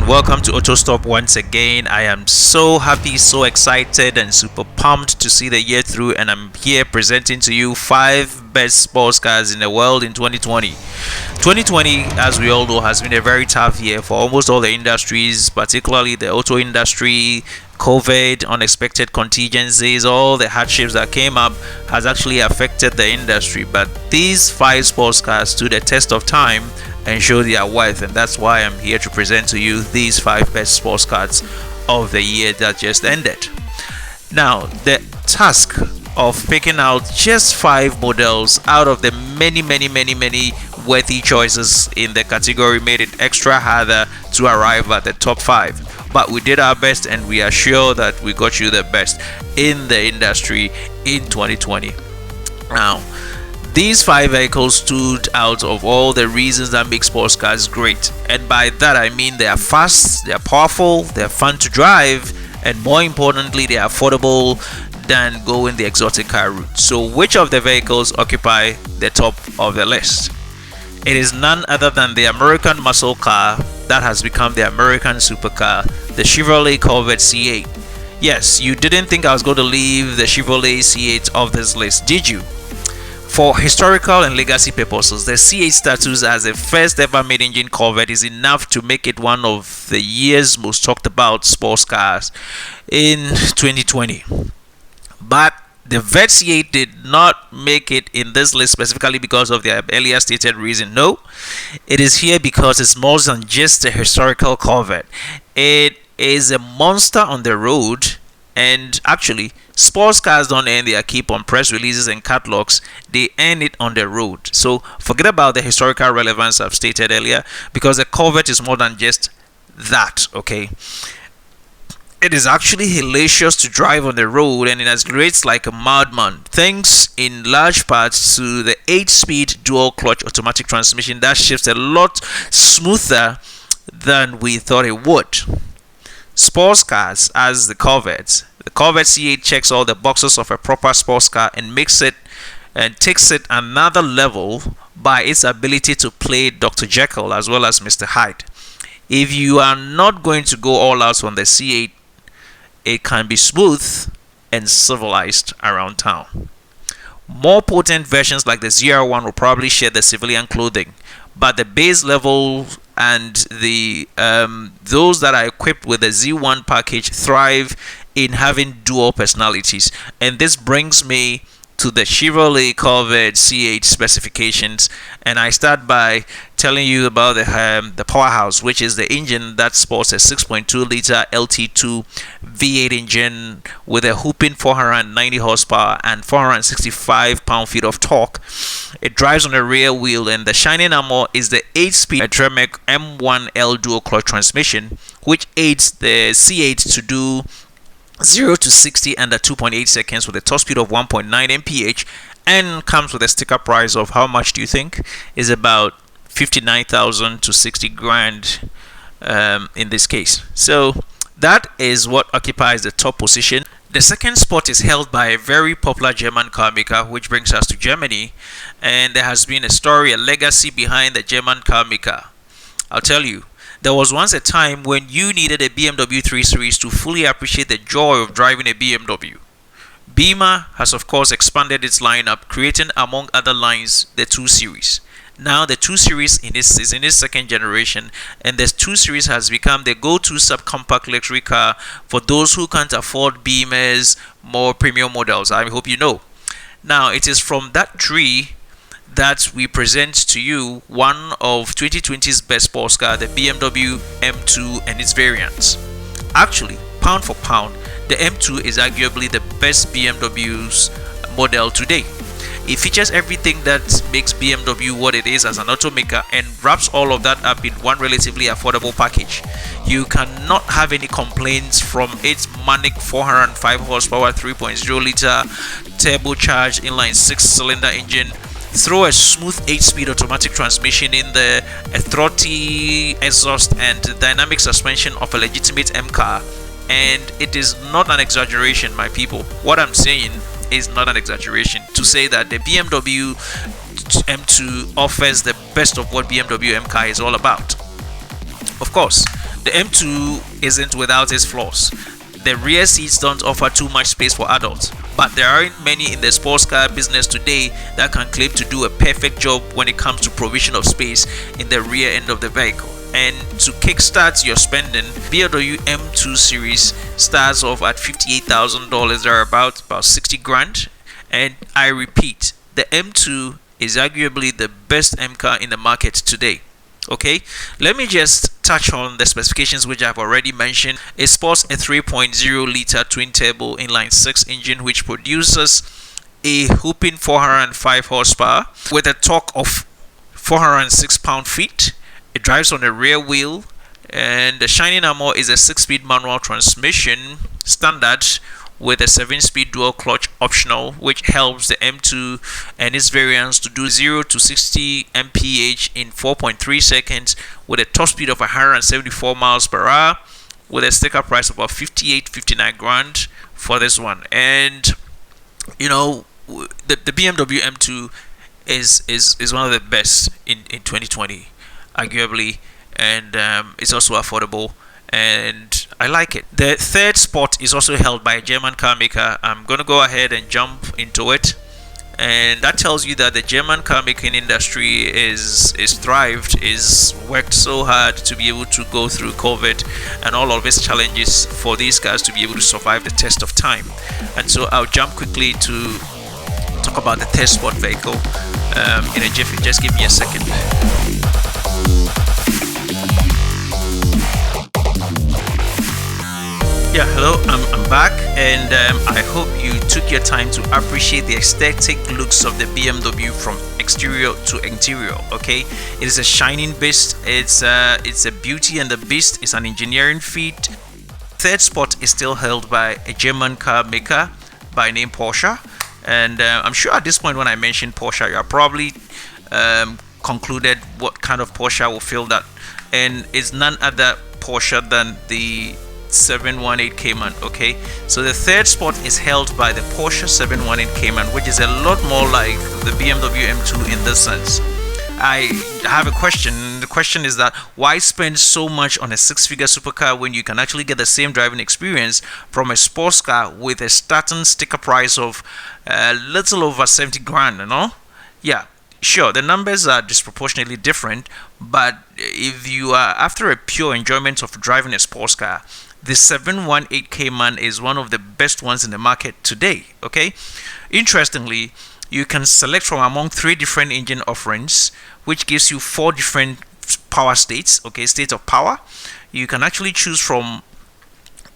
welcome to AutoStop once again. I am so happy, so excited, and super pumped to see the year through, and I'm here presenting to you 5 best sports cars in the world in 2020. 2020, as we all know, has been a very tough year for almost all the industries, particularly the auto industry. COVID, unexpected contingencies, all the hardships that came up has actually affected the industry. But these 5 sports cars stood the test of time and show their worth, and that's why I'm here to present to you these 5 best sports cars of the year that just ended. Now, the task of picking out just 5 models out of the many worthy choices in the category made it extra harder to arrive at the top 5. But we did our best, and we are sure that we got you the best in the industry in 2020. Now, these 5 vehicles stood out of all the reasons that make sports cars great, and by that I mean they are fast, they are powerful, they are fun to drive, and more importantly, they are affordable than going the exotic car route. So which of the vehicles occupy the top of the list? It is none other than the American muscle car that has become the American supercar, the Chevrolet Corvette C8. Yes, you didn't think I was going to leave the Chevrolet C8 off this list, did you? For historical and legacy purposes, the C8 status as the first ever mid-engine Corvette is enough to make it one of the year's most talked about sports cars in 2020. But the Vet C8 did not make it in this list specifically because of their earlier stated reason. No, it is here because it's more than just a historical Corvette. It is a monster on the road, and actually, sports cars don't earn their keep on press releases and catalogs, they earn it on the road. So forget about the historical relevance I've stated earlier, because the Corvette is more than just that, okay? It is actually hellacious to drive on the road, and it accelerates like a madman, thanks in large part to the 8-speed dual clutch automatic transmission that shifts a lot smoother than we thought it would. Sports cars, as the Corvette C8 checks all the boxes of a proper sports car and makes it and takes it another level by its ability to play Dr. Jekyll as well as Mr. Hyde. If you are not going to go all out on the C8, it can be smooth and civilized around town. More potent versions like the ZR1 will probably share the civilian clothing, but the base level and the those that are equipped with the Z1 package thrive in having dual personalities. And this brings me to the Chevrolet Corvette C8 specifications, and I start by telling you about the powerhouse, which is the engine that sports a 6.2 liter LT2 V-8 engine with a whooping 490 horsepower and 465 pound-feet of torque. It drives on a rear wheel, and the shining armor is the 8-speed Tremec M1L dual clutch transmission, which aids the C8 to do 0 to 60 under 2.8 seconds with a top speed of 1.9 mph, and comes with a sticker price of, how much do you think? Is about 59,000 to 60 grand in this case. So that is what occupies the top position. The second spot is held by a very popular German car maker, which brings us to Germany, and there has been a story, a legacy behind the German car maker. I'll tell you. There was once a time when you needed a BMW 3 Series to fully appreciate the joy of driving a BMW. Beamer has of course expanded its lineup, creating among other lines the 2 Series. Now the 2 Series is in its second generation, and the 2 Series has become the go-to subcompact luxury car for those who can't afford Beamer's more premium models. I hope you know. Now it is from that tree that we present to you one of 2020's best sports car, the BMW M2 and its variants. Actually, pound for pound, the M2 is arguably the best BMW's model today. It features everything that makes BMW what it is as an automaker and wraps all of that up in one relatively affordable package. You cannot have any complaints from its manic 405 horsepower 3.0 liter turbocharged inline 6-cylinder engine. Throw a smooth 8-speed automatic transmission in the throaty exhaust and dynamic suspension of a legitimate M car, and it is not an exaggeration, my people. What I'm saying is not an exaggeration to say that the BMW M2 offers the best of what BMW M car is all about. Of course, The M2 isn't without its flaws. The rear seats don't offer too much space for adults, but there aren't many in the sports car business today that can claim to do a perfect job when it comes to provision of space in the rear end of the vehicle. And to kickstart your spending, BMW M2 series starts off at $58,000 or about 60 grand. And I repeat, the M2 is arguably the best M car in the market today. Okay, let me just touch on the specifications which I've already mentioned. It sports a 3.0 liter twin turbo inline 6 engine which produces a whopping 405 horsepower with a torque of 406 pound-feet. It drives on a rear wheel, and the shining armor is a 6-speed manual transmission standard with a 7-speed dual clutch optional, which helps the M2 and its variants to do 0 to 60 mph in 4.3 seconds with a top speed of 174 miles per hour, with a sticker price of about 59 grand for this one. And you know, the BMW M2 is one of the best in 2020, arguably, and it's also affordable, and I like it. The third spot is also held by a German car maker. I'm going to go ahead and jump into it, and that tells you that the German car making industry is thrived, is worked so hard to be able to go through COVID and all of its challenges for these guys to be able to survive the test of time. And so I'll jump quickly to talk about the third spot vehicle in a jiffy. Just give me a second. Yeah, hello, I'm back, and I hope you took your time to appreciate the aesthetic looks of the BMW from exterior to interior. Okay, it is a shining beast. It's a beauty and the beast. It's an engineering feat. Third spot is still held by a German car maker by name Porsche, and I'm sure at this point when I mention Porsche, you are probably concluded what kind of Porsche will fill that, and it's none other Porsche than the 718 Cayman. Okay, so the third spot is held by the Porsche 718 Cayman, which is a lot more like the BMW M2 in this sense. I have a question. The question is that why spend so much on a six-figure supercar when you can actually get the same driving experience from a sports car with a starting sticker price of a little over 70 grand, you know? Yeah, sure, the numbers are disproportionately different, but if you are after a pure enjoyment of driving a sports car, the 718 Cayman is one of the best ones in the market today. Okay, interestingly, you can select from among 3 different engine offerings, which gives you 4 different power states. Okay, state of power. You can actually choose from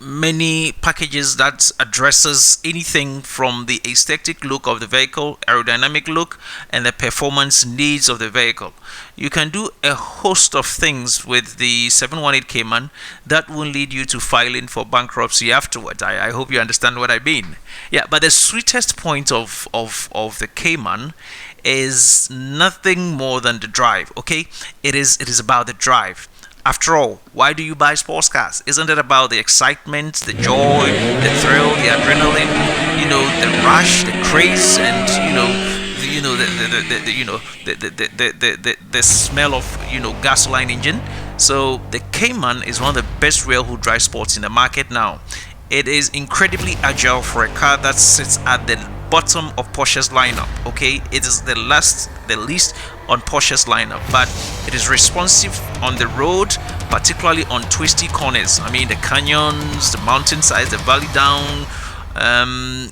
many packages that addresses anything from the aesthetic look of the vehicle, aerodynamic look, and the performance needs of the vehicle. You can do a host of things with the 718 Cayman that will lead you to filing for bankruptcy afterwards. I hope you understand what I mean. Yeah, but the sweetest point of the Cayman is nothing more than the drive. Okay, it is about the drive. After all, why do you buy sports cars? Isn't it about the excitement, the joy, the thrill, the adrenaline, you know, the rush, the craze, and the smell of, you know, gasoline engine? So the Cayman is one of the best rear-wheel drive sports in the market now. It is incredibly agile for a car that sits at the bottom of Porsche's lineup. Okay, it is the least on Porsche's lineup, but it is responsive on the road, particularly on twisty corners. I mean, the canyons, the mountainsides, the valley down.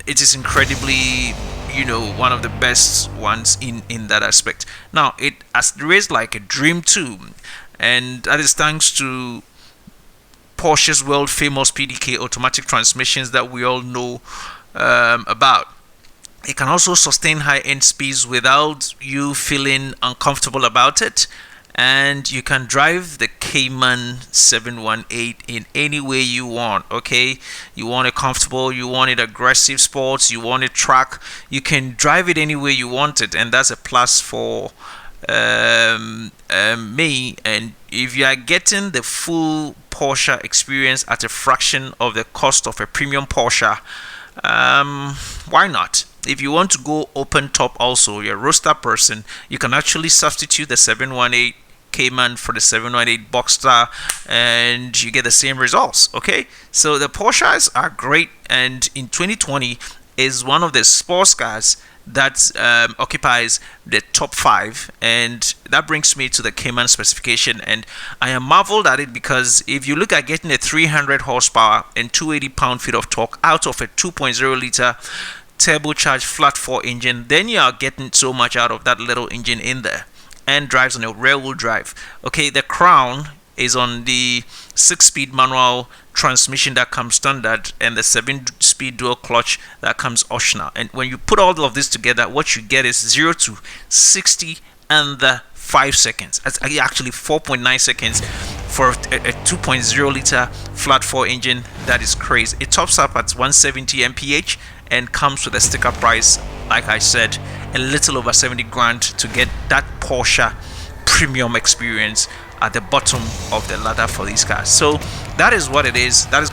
It is incredibly, you know, one of the best ones in that aspect. Now, it has raised like a dream too, and that is thanks to Porsche's world famous PDK automatic transmissions that we all know about. It can also sustain high-end speeds without you feeling uncomfortable about it, and you can drive the Cayman 718 in any way you want. Okay, you want it comfortable, you want it aggressive sports, you want it track, you can drive it any way you want it, and that's a plus for me. And if you are getting the full Porsche experience at a fraction of the cost of a premium Porsche, why not? If you want to go open top also, you're a roadster person, you can actually substitute the 718 Cayman for the 718 Boxster, and you get the same results. Okay, so the Porsches are great, and in 2020 is one of the sports cars that occupies the top 5, and that brings me to the Cayman specification. And I am marveled at it, because if you look at getting a 300 horsepower and 280 pound-feet of torque out of a 2.0 liter turbocharged flat 4 engine, then you are getting so much out of that little engine in there, and drives on a rear-wheel drive. Okay, the crown is on the 6-speed manual transmission that comes standard, and the 7-speed dual clutch that comes optional. And when you put all of this together, what you get is 0 to 60 under 5 seconds. That's actually 4.9 seconds for a 2.0 liter flat 4 engine. That is crazy. It tops up at 170 mph and comes with a sticker price, like I said, a little over 70 grand to get that Porsche premium experience at the bottom of the ladder for these cars. So that is what it is. That is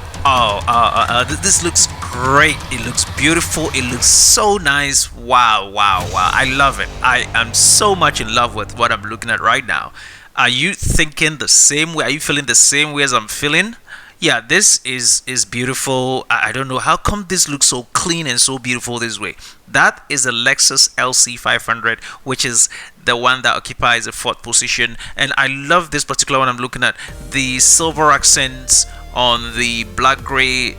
this looks great. It looks beautiful. It looks so nice. Wow, wow, wow. I love it. I am so much in love with what I'm looking at right now. Are you thinking the same way? Are you feeling the same way as I'm feeling? Yeah, this is beautiful. I don't know how come this looks so clean and so beautiful this way. That is a Lexus LC500, which is the one that occupies the 4th position. And I love this particular one I'm looking at. The silver accents on the black gray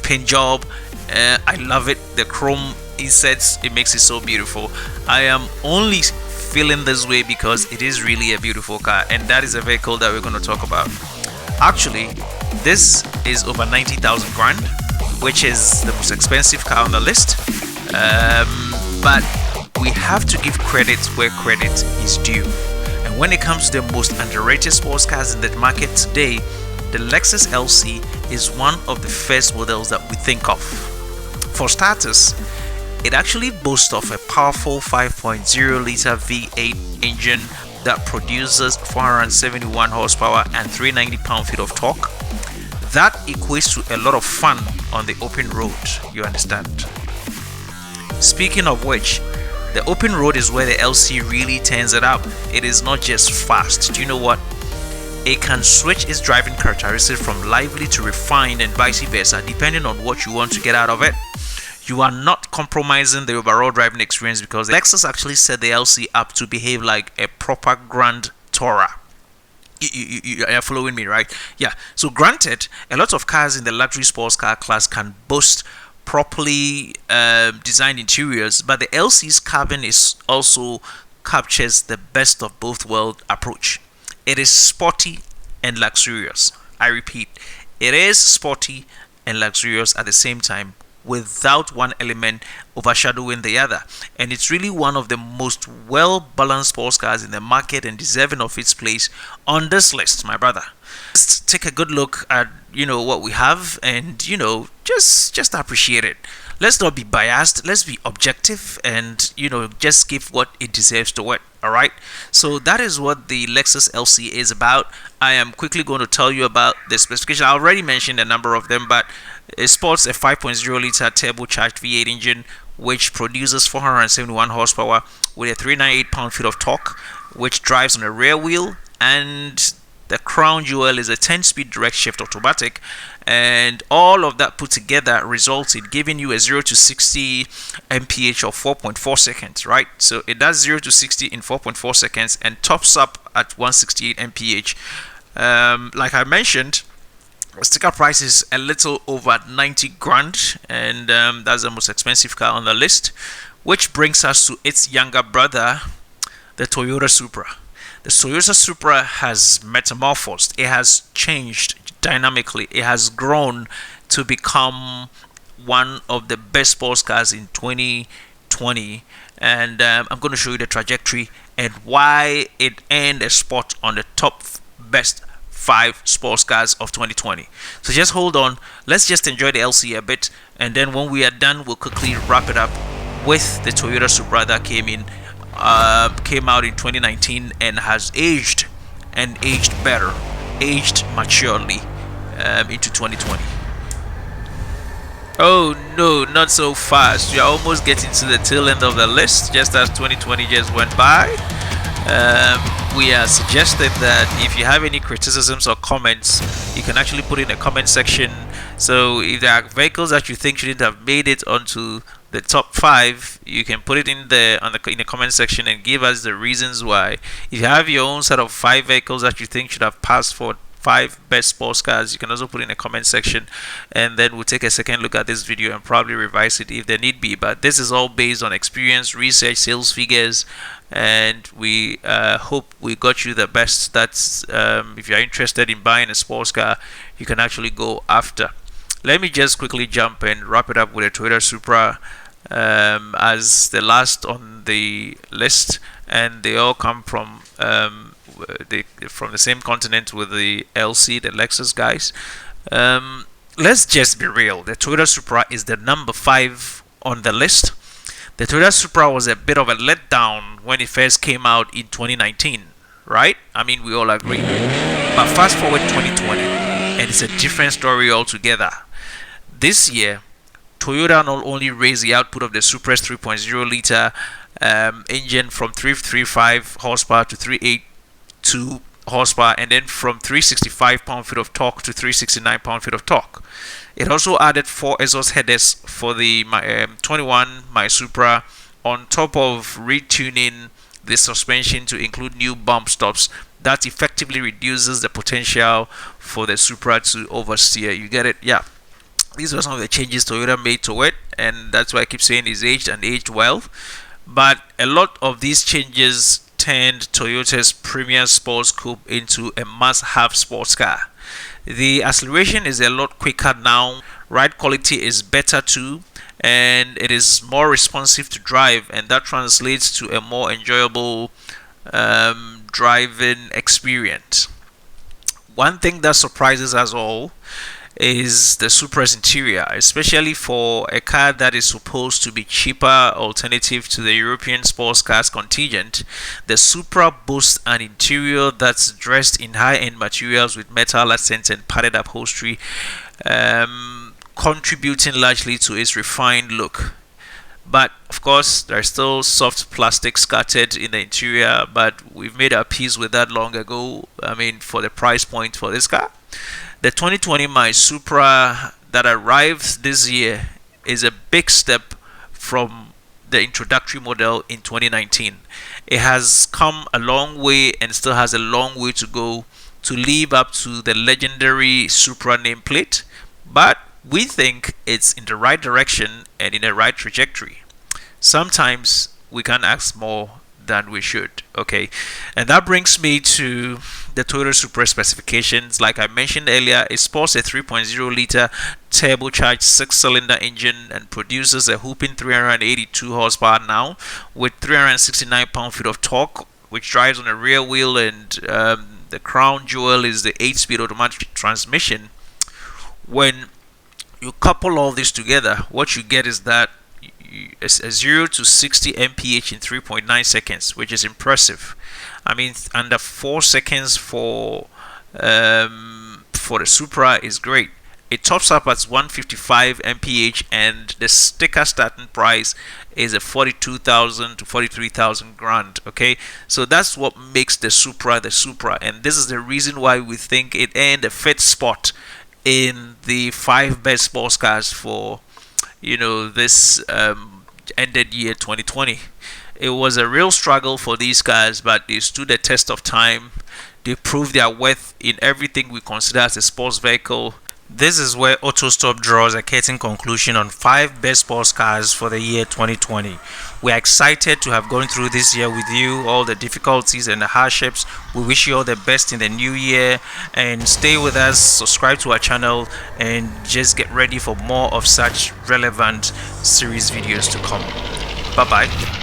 paint job. I love it. The chrome insets, it makes it so beautiful. I am only feeling this way because it is really a beautiful car, and that is a vehicle that we're going to talk about. Actually, this is over 90,000 grand, which is the most expensive car on the list. But we have to give credit where credit is due. And when it comes to the most underrated sports cars in the market today, the Lexus LC is one of the first models that we think of. For starters, it actually boasts of a powerful 5.0 liter V8 engine that produces 471 horsepower and 390 pound-feet of torque. That equates to a lot of fun on the open road, you understand. Speaking of which, the open road is where the LC really turns it up. It is not just fast. Do you know what? It can switch its driving characteristics from lively to refined and vice versa, depending on what you want to get out of it. You are not compromising the overall driving experience, because Lexus actually set the LC up to behave like a proper Grand Tourer. You are following me, right? Yeah. So granted, a lot of cars in the luxury sports car class can boast properly designed interiors, but the LC's cabin is also captures the best of both worlds approach. It is sporty and luxurious. I repeat, it is sporty and luxurious at the same time, without one element overshadowing the other. And it's really one of the most well-balanced sports cars in the market, and deserving of its place on this list, my brother. Let's take a good look at what we have, and just appreciate it. Let's not be biased, let's be objective, and just give what it deserves to it. All right, so that is what the Lexus LC is about. I am quickly going to tell you about the specification. I already mentioned a number of them, but it sports a 5.0 liter turbocharged V8 engine, which produces 471 horsepower with a 398 pound-feet of torque, which drives on a rear wheel, and the crown jewel is a 10-speed direct shift automatic. And all of that put together results in giving you a 0 to 60 mph of 4.4 seconds, right? So it does 0 to 60 in 4.4 seconds and tops up at 168 mph. Like I mentioned, sticker price is a little over 90 grand, and that's the most expensive car on the list, which brings us to its younger brother, the Toyota Supra. The Toyota Supra has metamorphosed. It has changed dynamically. It has grown to become one of the best sports cars in 2020, and I'm going to show you the trajectory and why it earned a spot on the top best 5 sports cars of 2020. So just hold on, let's just enjoy the LC a bit, and then when we are done, we'll quickly wrap it up with the Toyota Supra that came out in 2019 and has aged better, aged maturely into 2020. Oh no, not so fast. You're almost getting to the tail end of the list, just as 2020 just went by. we are suggested that if you have any criticisms or comments, you can actually put in the comment section. So if there are vehicles that you think shouldn't have made it onto the top 5, you can put it in the comment section and give us the reasons why. If you have your own set of 5 vehicles that you think should have passed for 5 best sports cars, you can also put in the comment section, and then we'll take a second look at this video and probably revise it if there need be. But this is all based on experience, research, sales figures, and we hope we got you the best. That's if you're interested in buying a sports car, you can actually go after. Let me just quickly jump and wrap it up with a Toyota Supra as the last on the list, and they all come from the same continent with the LC, the Lexus guys. Let's just be real. The Toyota Supra is the number 5 on the list. The Toyota Supra was a bit of a letdown when it first came out in 2019, right? I mean, we all agree. But fast forward 2020, and it's a different story altogether. This year, Toyota not only raised the output of the Supra's 3.0 liter engine from 335 horsepower to 382 horsepower, and then from 365 pound-feet of torque to 369 pound-feet of torque. It also added 4 exhaust headers for the 21 My Supra, on top of retuning the suspension to include new bump stops that effectively reduces the potential for the Supra to oversteer. You get it? Yeah. These were some of the changes Toyota made to it, and that's why I keep saying it's aged and aged well. But a lot of these changes turned Toyota's premium sports coupe into a must-have sports car. The acceleration is a lot quicker now, ride quality is better too, and it is more responsive to drive, and that translates to a more enjoyable driving experience. One thing that surprises us all is the Supra's interior, especially for a car that is supposed to be cheaper alternative to the European sports cars contingent. The Supra boasts an interior that's dressed in high-end materials with metal accents and padded upholstery, contributing largely to its refined look. But of course, there's still soft plastic scattered in the interior, but we've made our peace with that long ago. I mean, for the price point for this car. The 2020 My Supra that arrived this year is a big step from the introductory model in 2019. It has come a long way and still has a long way to go to live up to the legendary Supra nameplate, but we think it's in the right direction and in the right trajectory. Sometimes we can ask more than we should. Okay, and that brings me to the Toyota Supra specifications. Like I mentioned earlier, it sports a 3.0 liter turbocharged 6-cylinder engine and produces a whooping 382 horsepower now with 369 pound-feet of torque, which drives on a rear wheel, and the crown jewel is the 8-speed automatic transmission. When you couple all this together, what you get is that a 0 to 60 mph in 3.9 seconds, which is impressive. I mean, under 4 seconds for the Supra is great. It tops up at 155 mph, and the sticker starting price is a 42,000 to 43,000 grand. Okay, so that's what makes the Supra, and this is the reason why we think it earned a fifth spot in the 5 best sports cars for this ended year 2020. It was a real struggle for these guys, but they stood the test of time. They proved their worth in everything we consider as a sports vehicle. This is where AutoStop draws a curtain conclusion on 5 best sports cars for the year 2020. We are excited to have gone through this year with you, all the difficulties and the hardships. We wish you all the best in the new year, and stay with us, subscribe to our channel, and just get ready for more of such relevant series videos to come. Bye bye.